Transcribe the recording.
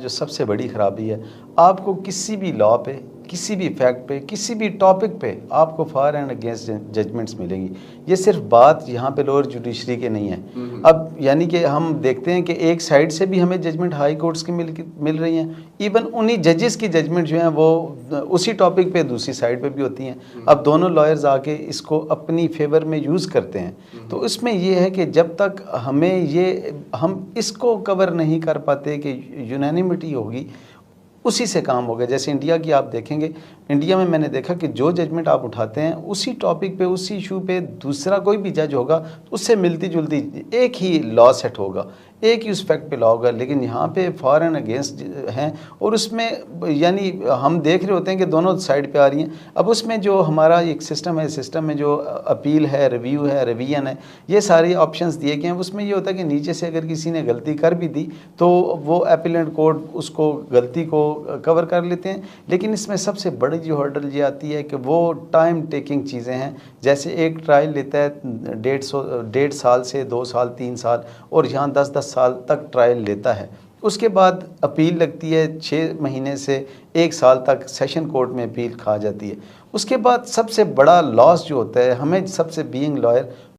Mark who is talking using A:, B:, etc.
A: जो सबसे बड़ी ख़राबी है, आपको किसी भी लॉ पे, किसी भी फैक्ट पे, किसी भी टॉपिक पे आपको फॉर एंड अगेंस्ट जजमेंट्स मिलेंगी। ये सिर्फ बात यहाँ पे लोअर जुडिशरी के नहीं है। अब यानी कि हम देखते हैं कि एक साइड से भी हमें जजमेंट हाई कोर्ट्स की मिल रही हैं, इवन उन्हीं जजेस की जजमेंट जो हैं वो उसी टॉपिक पे दूसरी साइड पे भी होती हैं। अब दोनों लॉयर्स आके इसको अपनी फेवर में यूज़ करते हैं। तो इसमें ये है कि जब तक हम इसको कवर नहीं कर पाते कि यूनानिमिटी होगी, उसी से काम होगा। जैसे इंडिया की आप देखेंगे, इंडिया में मैंने देखा कि जो जजमेंट आप उठाते हैं उसी टॉपिक पे, उसी इशू पे दूसरा कोई भी जज होगा, उससे मिलती जुलती एक ही लॉ सेट होगा, एक ही उस फैक्ट पे लॉ होगा। लेकिन यहाँ पे फॉर एंड अगेंस्ट हैं, और उसमें यानी हम देख रहे होते हैं कि दोनों साइड पे आ रही हैं। अब उसमें जो हमारा एक सिस्टम है, सिस्टम में जो अपील है, रिव्यू है, रिवीजन है, ये सारे ऑप्शंस दिए गए हैं। उसमें ये होता है कि नीचे से अगर किसी ने गलती कर भी दी तो वो अपीलेंट कोर्ट उसको गलती को कवर कर लेते हैं। लेकिन इसमें सबसे बड़ी जो हर्डल ये आती है कि वो टाइम टेकिंग चीज़ें हैं। जैसे एक ट्रायल लेता है 1.5 साल से 2 साल 3 साल, और यहाँ 10-10 साल तक ट्रायल लेता है। उसके बाद अपील लगती है 6 महीने से 1 साल तक सेशन कोर्ट में अपील खा जाती है। उसके बाद सबसे बड़ा लॉस जो होता है हमें, सबसे बीइंग लॉयर,